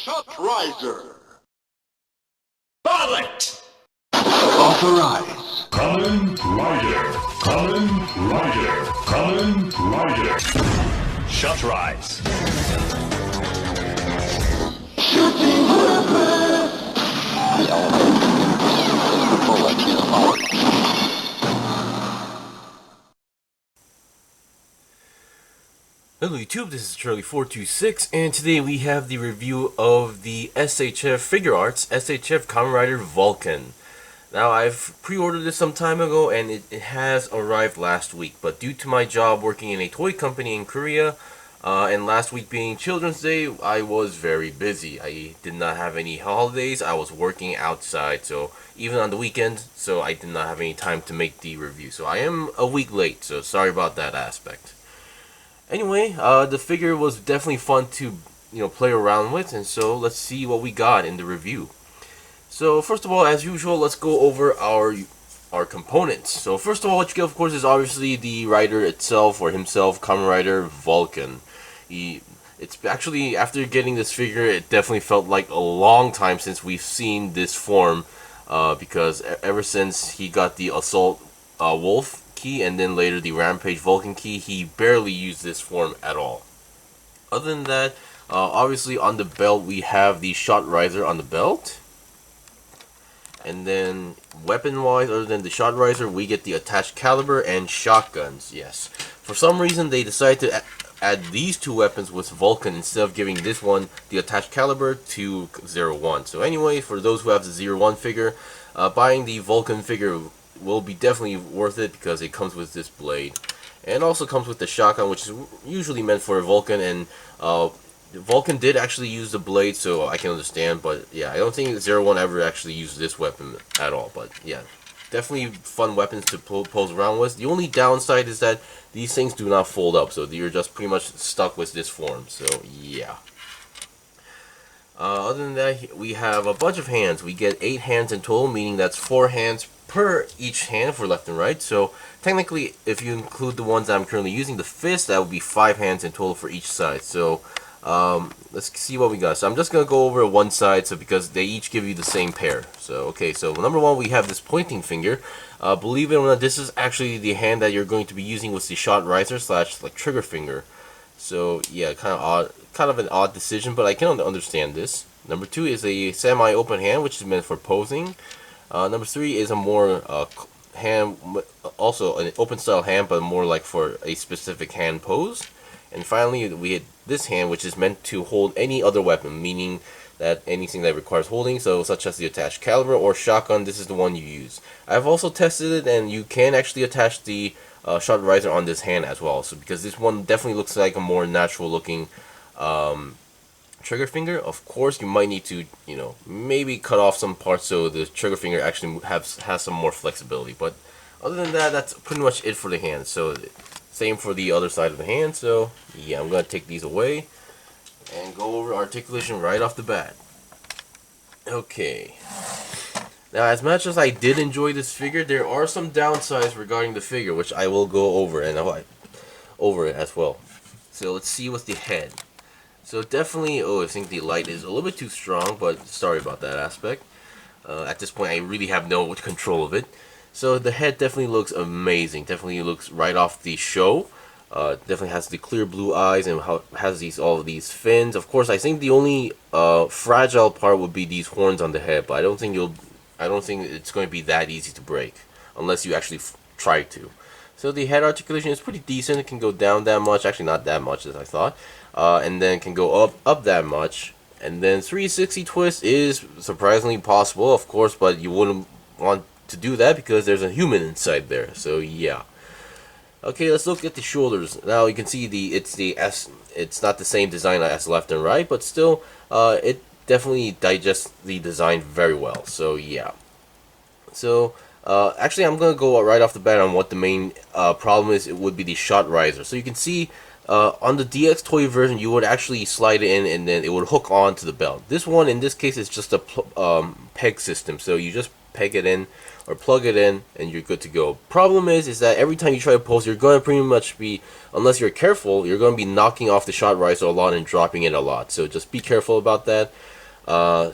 Shut riser. Ballot! Authorize. Kamen Rider! Kamen Rider! Kamen Rider! Shut rise! Shooting weapon. Bullet is out. Hello YouTube, this is Charlie426, and today we have the review of the S.H.F Figuarts SHF Kamen Rider Vulcan. Now, I've pre-ordered this some time ago, and it has arrived last week, but due to my job working in a toy company in Korea, and last week being Children's Day, I was very busy. I did not have any holidays. I was working outside, so even on the weekend, so I did not have any time to make the review. So I am a week late, so sorry about that aspect. Anyway, the figure was definitely fun to, play around with, and so let's see what we got in the review. So first of all, as usual, let's go over our components. So first of all, what you get, of course, is obviously the rider itself, or himself, Kamen Rider Vulcan. It's actually, after getting this figure, it definitely felt like a long time since we've seen this form, because ever since he got the Assault Wolf key and then later the Rampage Vulcan key, he barely used this form at all. Other than that, obviously on the belt we have the Shot Riser on the belt. And then weapon-wise, other than the Shot Riser, we get the attached caliber and shotguns. Yes. For some reason, they decided to add these two weapons with Vulcan instead of giving this one the attached caliber to Zero-One. So anyway, for those who have the Zero-One figure, buying the Vulcan figure will be definitely worth it because it comes with this blade. And also comes with the shotgun, which is usually meant for a Vulcan, and Vulcan did actually use the blade, so I can understand, but yeah, I don't think Zero-One ever actually used this weapon at all. But yeah, definitely fun weapons to pose around with. The only downside is that these things do not fold up, so you're just pretty much stuck with this form, so yeah. Other than that, we have a bunch of hands. We get 8 hands in total, meaning that's 4 hands per each hand for left and right. So technically, if you include the ones that I'm currently using, the fist, that would be 5 hands in total for each side. So let's see what we got. So I'm just gonna go over one side, so because they each give you the same pair. So okay, so number one, we have this pointing finger. Believe it or not, this is actually the hand that you're going to be using with the Shot Riser / like trigger finger. So yeah, kind of an odd decision, but I can understand this. Number 2 is a semi-open hand, which is meant for posing. Number 3 is a more hand, also an open style hand, but more like for a specific hand pose. And finally, we hit this hand, which is meant to hold any other weapon, meaning that anything that requires holding, so such as the attached caliber or shotgun, this is the one you use. I've also tested it, and you can actually attach the Shot Riser on this hand as well. So because this one definitely looks like a more natural looking trigger finger. Of course, you might need to, maybe cut off some parts so the trigger finger actually has some more flexibility. But other than that, that's pretty much it for the hand. So same for the other side of the hand. So yeah, I'm gonna take these away and go over articulation right off the bat. Okay. Now, as much as I did enjoy this figure, there are some downsides regarding the figure, which I will go over and over it as well. So let's see what's the head. So definitely, I think the light is a little bit too strong, but sorry about that aspect. At this point, I really have no control of it. So the head definitely looks amazing. Definitely looks right off the show. Definitely has the clear blue eyes and has all of these fins. Of course, I think the only fragile part would be these horns on the head, but I don't think it's going to be that easy to break unless you actually try to. So the head articulation is pretty decent. It can go down that much, actually not that much as I thought, and then can go up that much. And then 360 twist is surprisingly possible, of course, but you wouldn't want to do that because there's a human inside there. So yeah. Okay, let's look at the shoulders. Now you can see it's the S. It's not the same design as left and right, but still, it definitely digests the design very well. So yeah. So actually, I'm gonna go right off the bat on what the main problem is. It would be the Shot Riser. So you can see on the DX toy version, you would actually slide it in, and then it would hook on to the belt. This one, in this case, is just a peg system. So you just peg it in or plug it in, and you're good to go. Problem is that every time you try to pose, you're going to pretty much be, unless you're careful, you're going to be knocking off the shot riser a lot and dropping it a lot. So just be careful about that.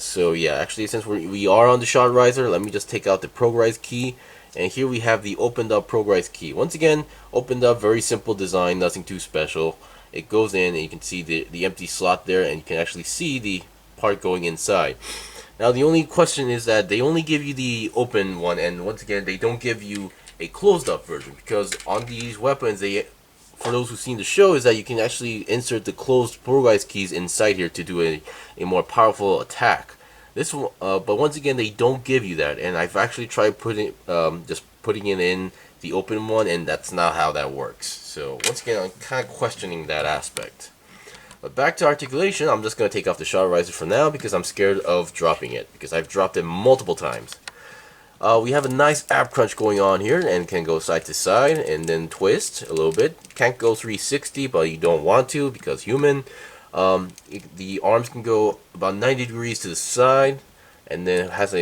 So yeah, actually, since we are on the shot riser, let me just take out the progrise key. And here we have the opened up progrise key. Once again, opened up, very simple design, nothing too special. It goes in and you can see the empty slot there, and you can actually see the part going inside. Now the only question is that they only give you the open one, and once again they don't give you a closed up version, because on these weapons, for those who've seen the show, is that you can actually insert the closed progrise keys inside here to do a more powerful attack. This one, but once again they don't give you that, and I've actually tried just putting it in the open one, and that's not how that works. So once again, I'm kind of questioning that aspect. But back to articulation, I'm just going to take off the shot riser for now because I'm scared of dropping it, because I've dropped it multiple times. We have a nice ab crunch going on here, and can go side to side and then twist a little bit. Can't go 360, but you don't want to because human. The arms can go about 90 degrees to the side, and then it has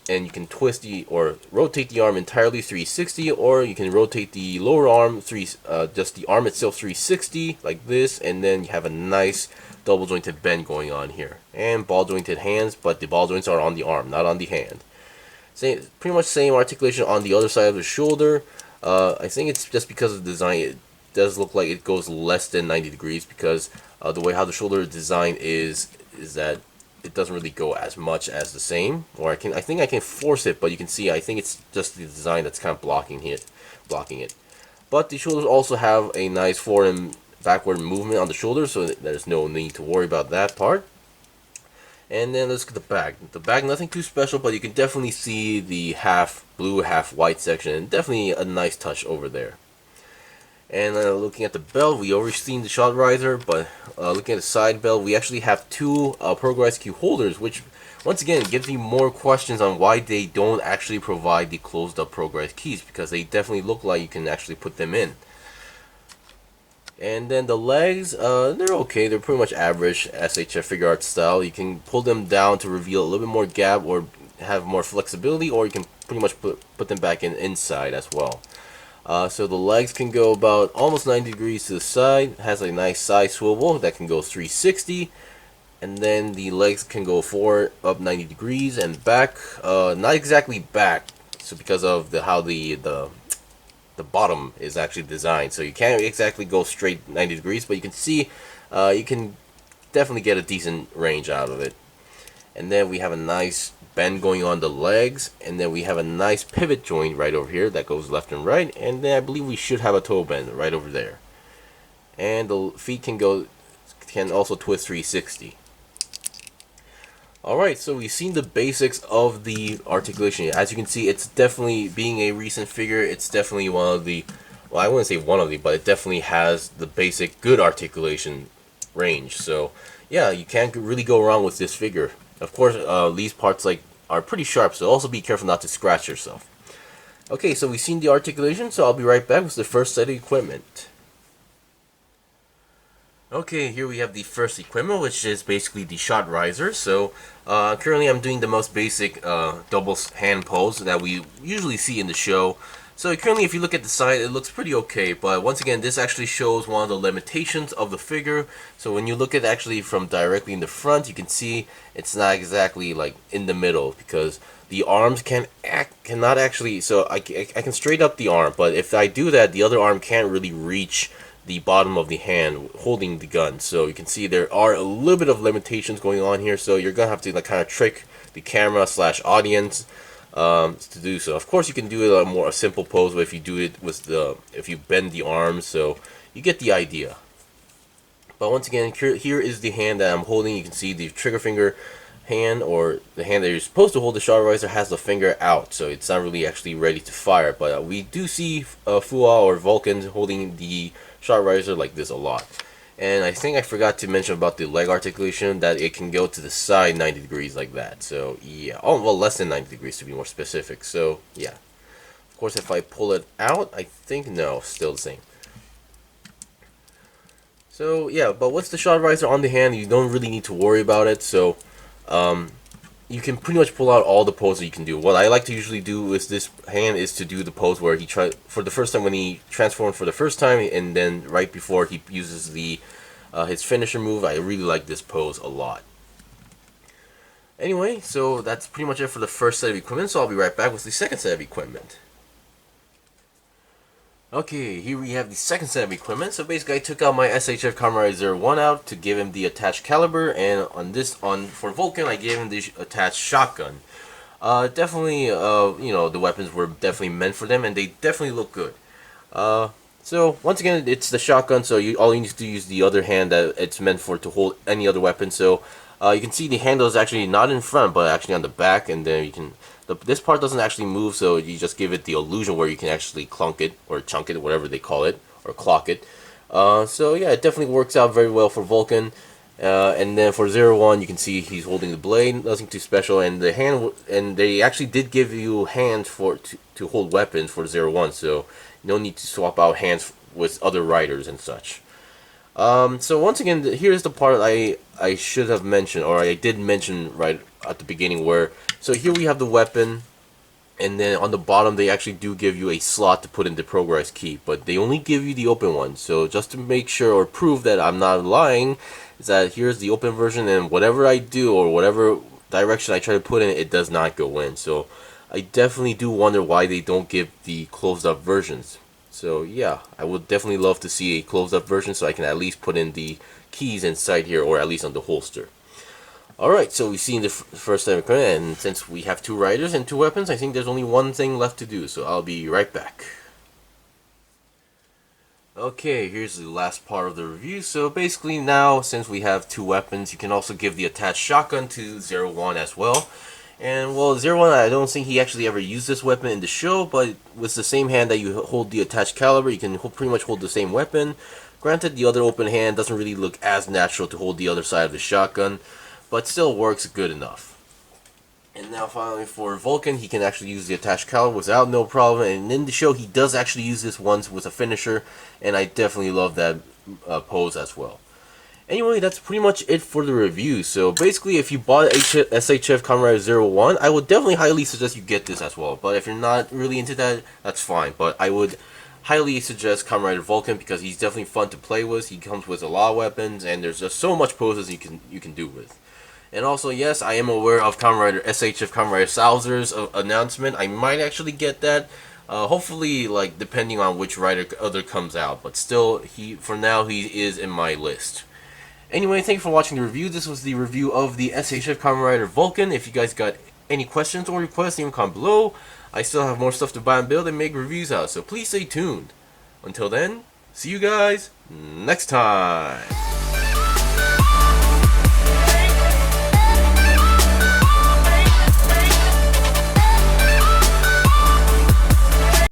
and you can twist or rotate the arm entirely 360, or you can rotate the lower arm just the arm itself 360 like this, and then you have a nice double jointed bend going on here, and ball jointed hands, but the ball joints are on the arm, not on the hand. Pretty much same articulation on the other side of the shoulder. I think it's just because of the design, it does look like it goes less than 90 degrees because the way how the shoulder design is that it doesn't really go as much as the same. Or I think I can force it, but you can see I think it's just the design that's kind of blocking it. But the shoulders also have a nice forward and backward movement on the shoulder, so there's no need to worry about that part. And then let's look at the back. The back, nothing too special, but you can definitely see the half blue, half white section, and definitely a nice touch over there. And looking at the belt, we already seen the shot riser, but looking at the side belt, we actually have two progrise key holders, which once again gives me more questions on why they don't actually provide the closed up progrise keys, because they definitely look like you can actually put them in. And then the legs, they're okay. They're pretty much average S.H.F. Figuarts style. You can pull them down to reveal a little bit more gap or have more flexibility, or you can pretty much put them back inside as well. So the legs can go about almost 90 degrees to the side. It has a nice side swivel that can go 360. And then the legs can go forward up 90 degrees and back. Not exactly back, so because of how the bottom is actually designed, so you can't exactly go straight 90 degrees, but you can see you can definitely get a decent range out of it. And then we have a nice bend going on the legs, and then we have a nice pivot joint right over here that goes left and right, and then I believe we should have a toe bend right over there. And the feet can also twist 360. Alright, so we've seen the basics of the articulation. As you can see, it's definitely, being a recent figure, it's definitely one of the, well, I wouldn't say one of the, but it definitely has the basic good articulation range. So yeah, you can't really go wrong with this figure. Of course, these parts are pretty sharp, so also be careful not to scratch yourself. Okay, so we've seen the articulation, so I'll be right back with the first set of equipment. Okay, here we have the first equipment, which is basically the shot riser. So currently I'm doing the most basic double hand pose that we usually see in the show. So currently, if you look at the side, it looks pretty okay, but once again, this actually shows one of the limitations of the figure. So when you look at actually from directly in the front, you can see it's not exactly like in the middle, because the arms cannot actually, so I can straight up the arm, but if I do that, the other arm can't really reach the bottom of the hand holding the gun. So you can see there are a little bit of limitations going on here, so you're gonna have to kind of trick the camera / audience to do so. Of course, you can do it a simple pose, but if you do it with if you bend the arms, so you get the idea. But once again, here is the hand that I'm holding. You can see the trigger finger hand, or the hand that you're supposed to hold the shot riser, has the finger out, so it's not really actually ready to fire. But we do see Fuwa or Vulcan holding the shot riser like this a lot. And I think I forgot to mention about the leg articulation, that it can go to the side 90 degrees like that. So yeah, oh well, less than 90 degrees to be more specific. So yeah, of course if I pull it out, I think no, still the same. So yeah, but what's the shot riser on the hand, you don't really need to worry about it. So you can pretty much pull out all the poses you can do. What I like to usually do is this hand is to do the pose where he try for the first time when he transforms for the first time, and then right before he uses the his finisher move. I really like this pose a lot. Anyway, so that's pretty much it for the first set of equipment, so I'll be right back with the second set of equipment. Okay, here we have the second set of equipment. So basically I took out my SHF Kamen Rider Zero-One out to give him the attached calibur, and for Vulcan I gave him the attached shotgun. Definitely, you know, the weapons were definitely meant for them, and they definitely look good. So once again, it's the shotgun, so all you need to do is use the other hand that it's meant for to hold any other weapon. So you can see the handle is actually not in front, but actually on the back, and then you can. This part doesn't actually move, so you just give it the illusion where you can actually clunk it, or chunk it, whatever they call it, or clock it. So yeah, it definitely works out very well for Vulcan. And then for Zero-One, you can see he's holding the blade, nothing too special, and the hand, and they actually did give you hands to hold weapons for Zero-One, so no need to swap out hands with other riders and such. So once again, here's the part I should have mentioned, or I did mention right at the beginning, where so here we have the weapon, and then on the bottom they actually do give you a slot to put in the progrise key, but they only give you the open one. So just to make sure or prove that I'm not lying, is that here's the open version, and whatever I do or whatever direction I try to put in, it does not go in. So I definitely do wonder why they don't give the closed up versions. So yeah, I would definitely love to see a closed up version so I can at least put in the keys inside here, or at least on the holster. Alright, so we've seen the first time equipment, and since we have two riders and two weapons, I think there's only one thing left to do, so I'll be right back. Okay, here's the last part of the review. So basically now, since we have two weapons, you can also give the attached shotgun to Zero-One as well. And well, Zero-One, I don't think he actually ever used this weapon in the show, but with the same hand that you hold the attached caliber, you can pretty much hold the same weapon. Granted, the other open hand doesn't really look as natural to hold the other side of the shotgun, but still works good enough. And now finally for Vulcan, he can actually use the attached caliber without no problem, and in the show he does actually use this once with a finisher, and I definitely love that pose as well. Anyway, that's pretty much it for the review. So basically, if you bought SHF Kamen Rider Zero-One, I would definitely highly suggest you get this as well. But if you're not really into that, that's fine. But I would highly suggest Kamen Rider Vulcan because he's definitely fun to play with. He comes with a lot of weapons, and there's just so much poses you can do with. And also, yes, I am aware of Kamen Rider SHF Kamen Rider Thouser's announcement. I might actually get that. Hopefully, like, depending on which rider other comes out. But still, for now, he is in my list. Anyway, thank you for watching the review. This was the review of the SHF Kamen Rider Vulcan. If you guys got any questions or requests, leave them comment below. I still have more stuff to buy and build and make reviews out, so please stay tuned. Until then, see you guys next time.